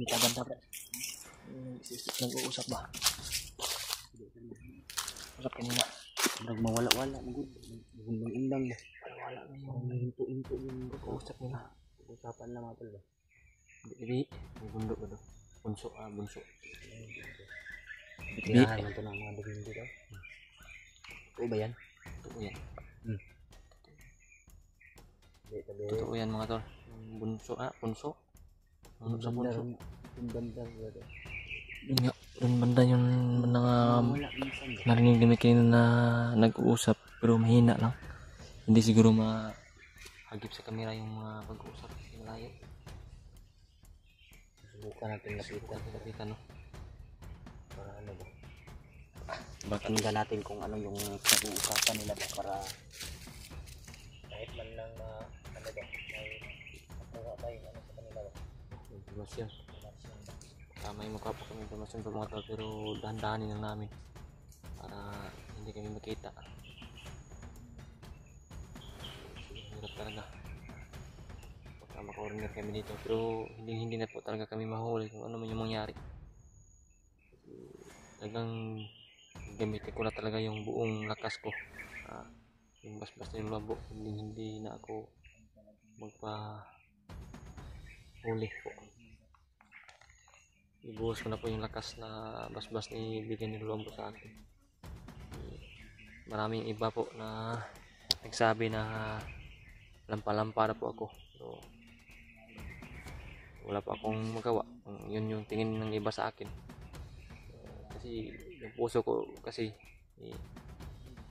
kita ganda pre. Nag-uusap ba? Usap kanina. Mawala-wala magud. Indang ba? Wala na yung hinto-hinto yung pag-uusap nila. Usapan lang mga tol ba? Hindi. May bundok ba do? Bunso. Hindi. Bitiyahan man to ng mga dugindi daw. Totoo ba yan? Totoo yan. Totoo yan mga tol. Bunso. Punso. Ano sa bunso? Yung banda ba do? Yung banda yung mga narinig din kanina na nag-uusap pero mahina lang. Hindi siguro mahagip sa kamera yung mga pag-uusap kasi malayo. Subukan natin lapitan no? Para ano ba? Pakinggan natin kung ano yung pag-uusapan nila ba para kahit man lang ano ba may makuha tayo ano sa kanila ba? Informasyon. May mukha po kami informasyon sa mga tao pero dahan-dahanin lang namin para hindi kami makita. Hirap talaga. Baka maka-corner kami dito pero hindi na po talaga kami mahuli kung ano man yung mangyari. Talagang gamitin ko na talaga yung buong lakas ko. Yung basbas na yung labo, hindi na ako magpa-huli po. Ibuhos ko na po yung lakas na basbas ni bigyan ni Lombo sa akin. Maraming iba po na nagsabi na lampa-lampa na po ako. So, wala pa akong magawa. Yun yung tingin ng iba sa akin. Kasi yung puso ko kasi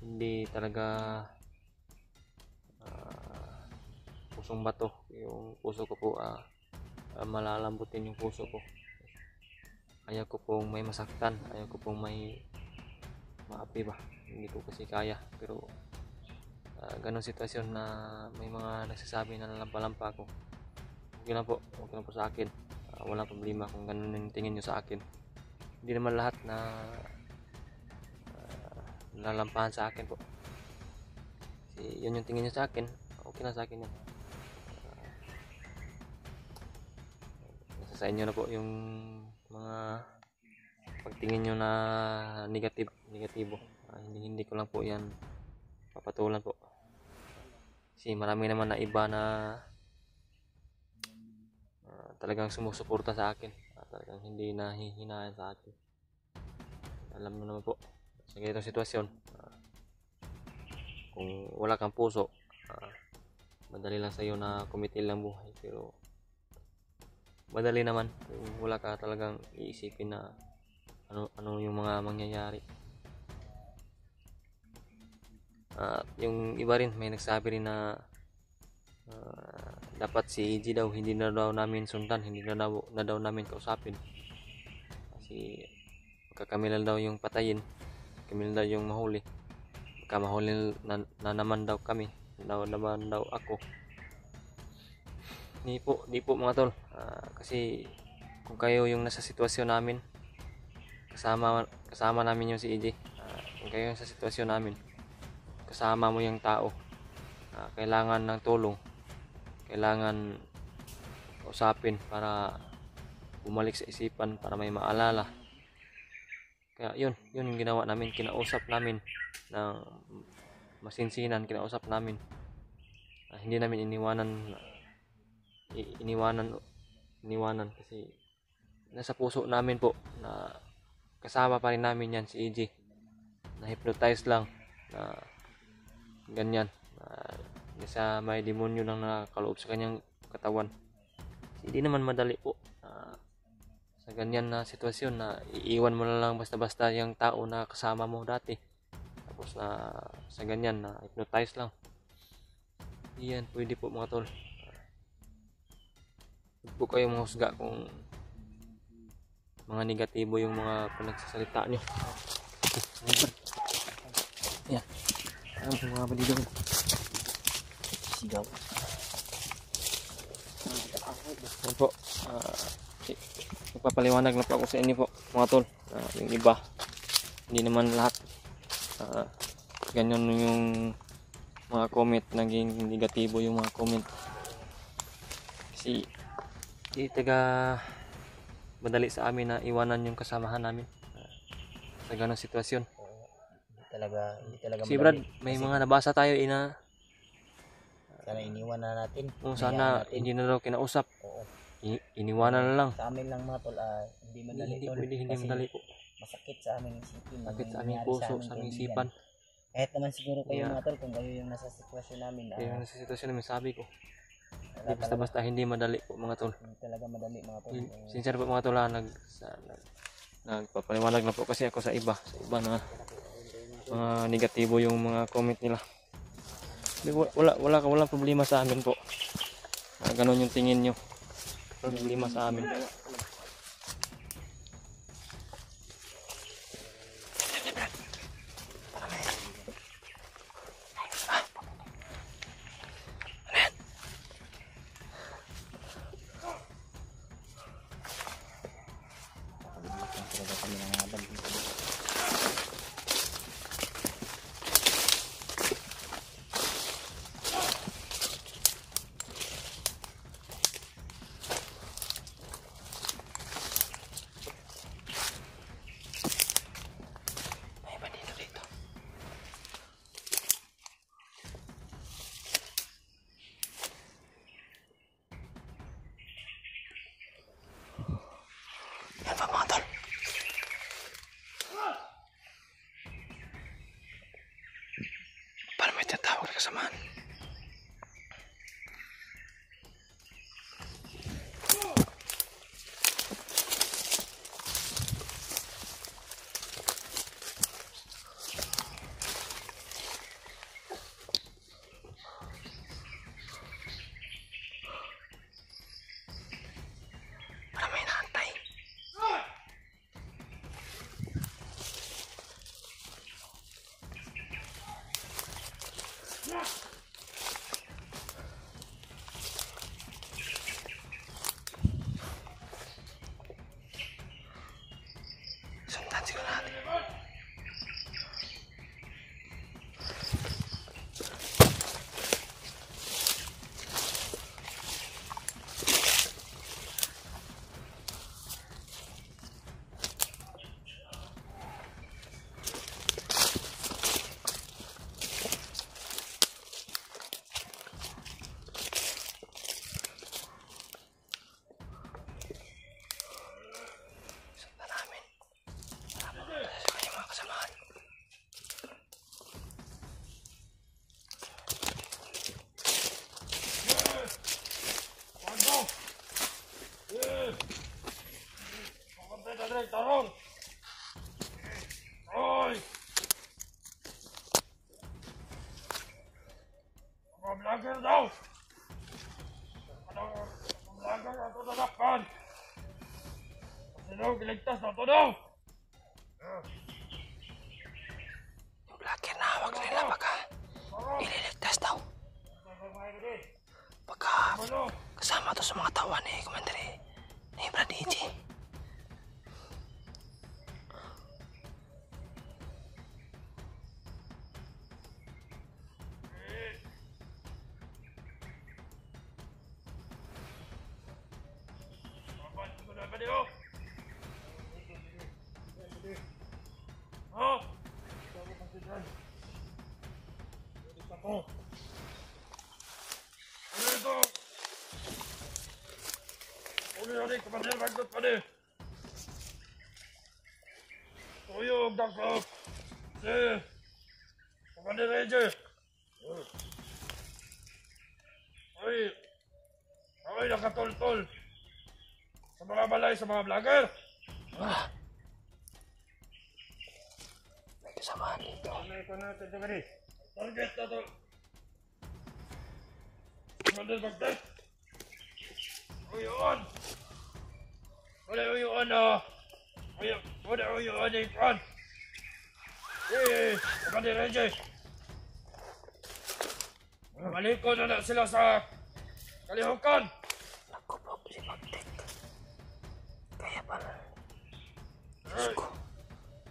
hindi talaga pusong bato. Yung puso ko po malalambutin yung puso ko. Ayaw ko pong may masaktan, ayaw ko pong may maapi ba, hindi ko kasi kaya. Pero ganong sitwasyon na may mga nagsasabi na lampa-lampa ako, okay na po sa akin. Walang problema kung ganun yung tingin nyo sa akin. Hindi naman lahat na nalampahan sa akin po, kasi yun yung tingin nyo sa akin, okay na sa akin yan. Nasa sa inyo na po yung mga pagtingin nyo na negatibo. Hindi ko lang po yan papatulan po, kasi marami naman na iba na talagang sumusuporta sa akin, talagang hindi nahihinaan sa akin. Alam mo naman po sa ganitong sitwasyon, kung wala kang puso, madali lang sa iyo na kumitil ang buhay, pero madali naman kung wala ka talagang iisipin na ano yung mga mangyayari. Yung iba rin may nagsabi rin na dapat si EG daw hindi na daw namin sundan, hindi na daw namin kausapin, kasi kami lang daw yung patayin, kami lang daw yung mahuli. Baka mahuli na naman daw kami, naman daw ako. Di po mga tol, kasi kung kayo yung nasa sitwasyon namin, kasama namin yung si EJ. Kung kayo yung sa sitwasyon namin, kasama mo yung tao, kailangan ng tulong, kailangan usapin para bumalik sa isipan, para may maalala. Kaya yun yung ginawa namin, kinausap namin ng masinsinan, kinausap namin. Hindi namin iniwanan kasi nasa puso namin po na kasama pa rin namin yan si EJ. Na hypnotize lang na ganyan, nasa may demonyo lang nakaloob sa kanyang katawan. Hindi naman madali po sa ganyan na sitwasyon na iiwan mo na lang basta-basta yung tao na kasama mo dati, tapos na sa ganyan na hypnotize lang. Yan pwede po mga tol. Huwag po kayong mahusga kung mga negatibo yung mga pinagsasalita nyo. Yan, ang mga balidong sigaw. Yan po, magpapaliwanag na po ako sa inyo po mga tol. Yung iba, hindi naman lahat ganyan yung mga comment, naging negatibo yung mga comment, kasi di taga madali sa amin na iwanan yung kasamahan namin sa ganong sitwasyon. Hindi talaga Si Brad, madali. may Kasi mga nabasa tayo sana iniwan na natin. sana Hayaan natin. hindi na daw kinausap. Oo. Iniwanan na lang. Sa amin lang mga tol, hindi madali Hindi tol. pwede, hindi Kasi madali po. masakit sa aming isipin. Sakit sa yung aming nangyari puso, aming sa aming kaibigan. isipan. Kahit naman siguro kayo Yeah. mga tol, kung kayo yung nasa sitwasyon namin, Kaya yung sa sitwasyon namin, sabi ko, wala hindi basta-basta hindi madali po mga tol. Hindi talaga madali mga tol. Sincere po mga tol, nagpapaliwanag na po kasi ako sa iba na mga negatibo yung mga comment nila. Walang problema sa amin po. Ganon yung tingin nyo. Problema sa amin. Talaga kami ng mga bandito. May bandito dito. Yan pa mga tol. Paano may tinatawag na kasamaan? Para may naantay. Sundan siguro natin. Sundan namin. Para mapunta sa kanyang mga kasamahan. Vlogger daw! Vlogger ato nadakpan! Kasi daw, giligtas na ito daw! Yung vlogger na hawak nila baka ililigtas daw. Baka kasama to sa mga tawa ni Commander ni Brad EJ. Ha? Ano ito? Uli, Commander Magdot pa din. Tuyog, Dakop. Si Commander Ranger. Ay, nakatol-tol. Sa mga balay, sa mga vlogger. May kasamahan dito. Target na to. Commander Magdot. Uyuan. Wala uyuan na. Wala uyuan na ikuan. Commander Ranger. Maliko na sila sa kalihukan. Nagkuprop si Magdik. Kaya pala. Diyos ko.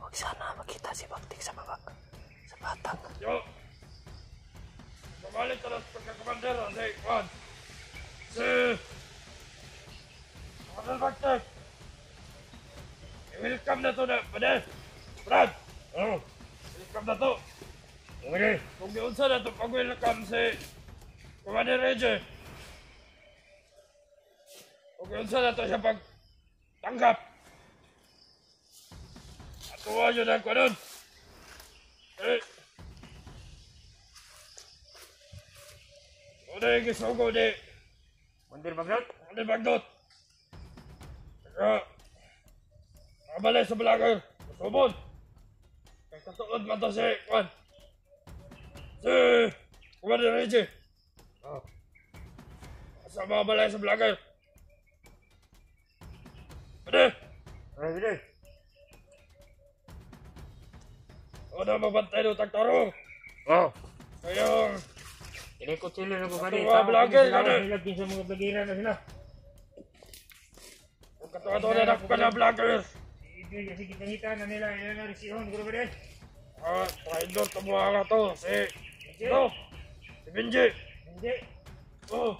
Huwag sana makita si Magdik sa batang. Yo. Babalik ka na sa pagkakamandir. Kasi ikuan. Si Commander Magdot. Ilikam na to na, pade. Brad! Oh, ilikam na to. Okay. Kung giunsa na to, pag-welcome si Commander Reggie. Kung giunsa na to siya pag-tanggap. At tuwa nyo na ko nun. Eh. Una yung gisugo ni Mandir Bagnot. Mandir Bagnot. Saka, kabalay sa vlogger. Masubod. Katuod man to si Juan. Si Commander Reggie. Oh. Sa mga balay sa vlogger. Pwede. Pwede. Ako na mabantay ng tagtarong. Oh. Kayong Inikot sila na ko Mga kanina. vlogger, ano? Sila sa mga vlogera na sila. kung katuwa na ako ka na vlogger. Sige, kasi kita-kita na nila. Yan na resihon. Guro ba rin? Traidor to mga ka to. Si Ito. Si Benji. Hindi. Oh.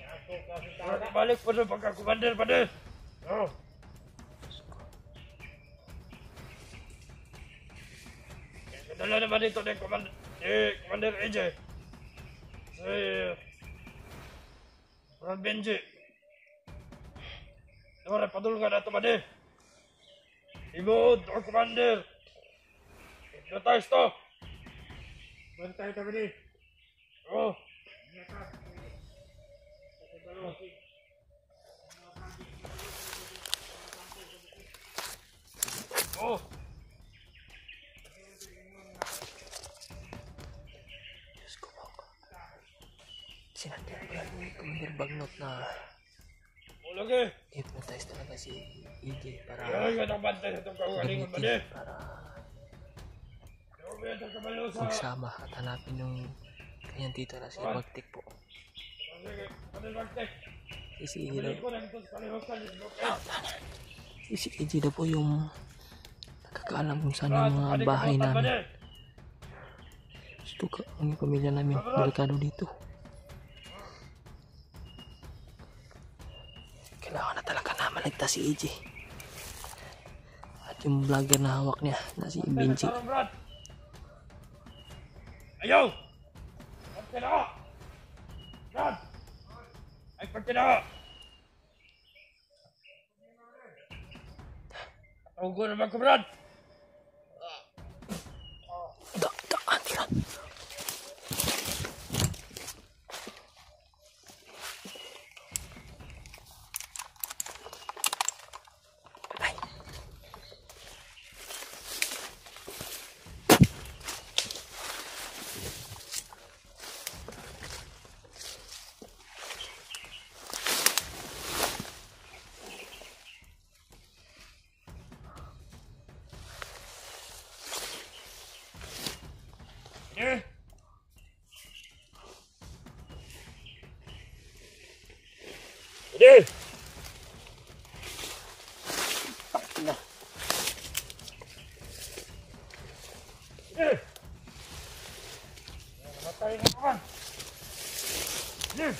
Ako kasi tala. Balik pa na pagka-commander pa din. Oh. Dala naman dito ni Commander AJ. Si Brad Benji. Dora padulungan na ito ba din? Ibod, o Commander. Hypnotize to. Buwan tayo tabi din. Oh. Oh. Diyos ko po. Sinandihan ko lang ni Commander Bagnot na Lagi. hypnotize talaga si EJ para Ay, ganang bantay sa itong kawalingon ba din? para Yung ito kabalo sa... magsama at hanapin yung kanyang tita na si Bagtik po. Sige, Commander Bagtek. Si EJ daw, Balik ko na ito sa kalimutan. si EJ daw po yung nakakaalam kung saan yung mga bahay namin. Gusto ka ang pamilya namin delikado dito. Kailangan na talaga na maligtas si EJ. At yung vlogger na hawak niya na si Benji. Ayaw! Pagkina! Brad! Ay, pagkina! Tawag naman ko, Brad! Tiran. Eh? Hindi. Eh? Namatay nga naman! Eh?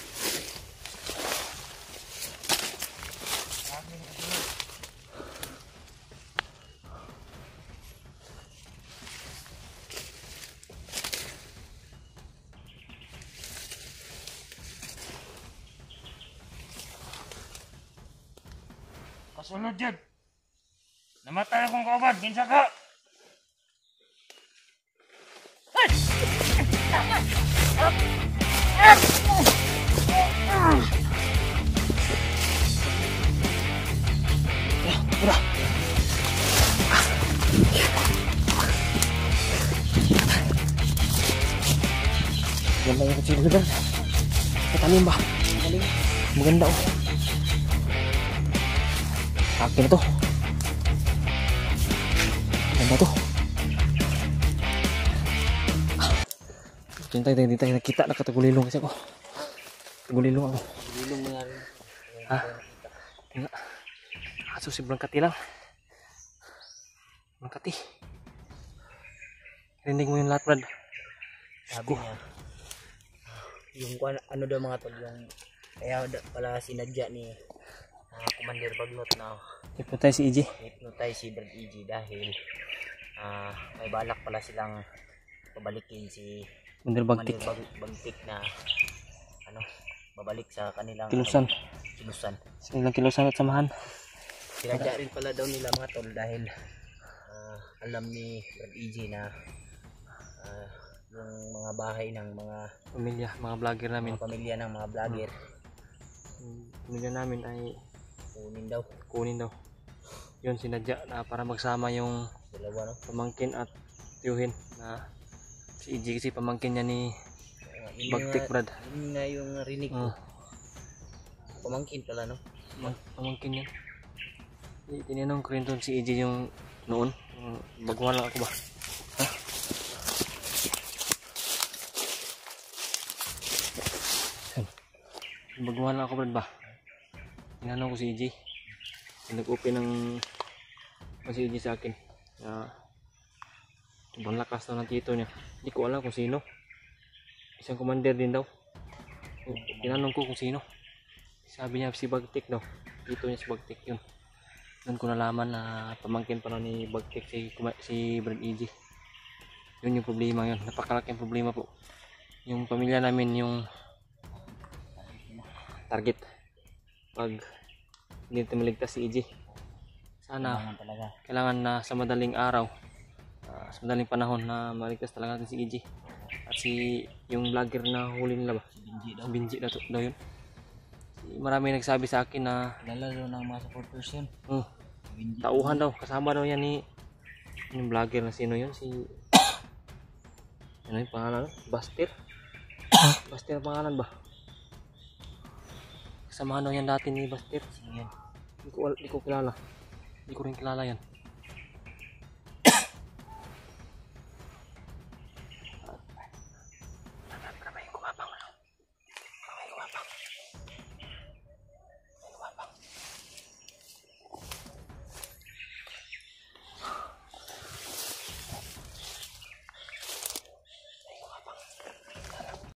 Kasunod dyan! Namatay akong kauban! Kinsa ka! Udah. Ganda yung kecil bener. Ketanin bah. Maganda oh. Akin na to. Ganda to. Tintay nakita nakatagulilong kasi ako. Tagulilong ako. Gulong mo nga rin. Ha? Tingnan. Kaso si Blankati lang. Blankati. Rinig mo yung lahat, Brad. Sabi niya. Yung ano daw mga tol, yung kaya pala sinadya ni Commander Bagnot na Hypnotize si EJ. hypnotize si Brad EJ dahil may balak pala silang pabalikin si Mandir Bagtik. Bagtik na babalik sa kanilang Kilusan. kilusan. Sa ilang kilusan at samahan. Sinadya rin pala daw nila mga tol dahil alam ni Brad EJ na yung mga bahay ng mga Pamilya, mga vlogger namin. pamilya ng mga vlogger Pamilya namin ay kunin daw. yun sinadya na para magsama yung Dalawa no. pamangkin at tiyuhin na si EJ kasi pamangkin niya ni Bagtik Brad. Yun nga yung narinig ko. Pamangkin pala no. Pamangkin yan. Tinanong ko rin doon si EJ yung noon. Baguhan lang ako ba? Ha? Baguhan lang ako Brad ba? Tinanong ko si EJ. Nag-open ng si EJ sa akin. Sobrang lakas daw ng tito niya. Hindi ko alam kung sino. Isang commander din daw. Tinanong ko kung sino. Sabi niya si Bagtik daw. Tito niya si Bagtik yun. Doon ko nalaman na pamangkin pala ni Bagtik si Brad EJ. Yun yung problema yun. Napakalaking problema po. Yung pamilya namin yung target. Pag hindi natin maligtas si EJ. Sana kailangan na sa madaling araw, sa madaling panahon na maligtas talaga natin si EJ. At si yung vlogger na huli nila ba? Si Binji daw yun. Marami nagsabi sa akin na Lalaro ng mga supporters yun. Tauhan daw, kasama daw yan ni yung vlogger na sino yun, si ano yung pangalan? Bastir? Bastir ang pangalan ba? Kasamahan daw yan dati ni Bastir. Sino yan? Hindi ko kilala. Hindi ko rin kilala yan.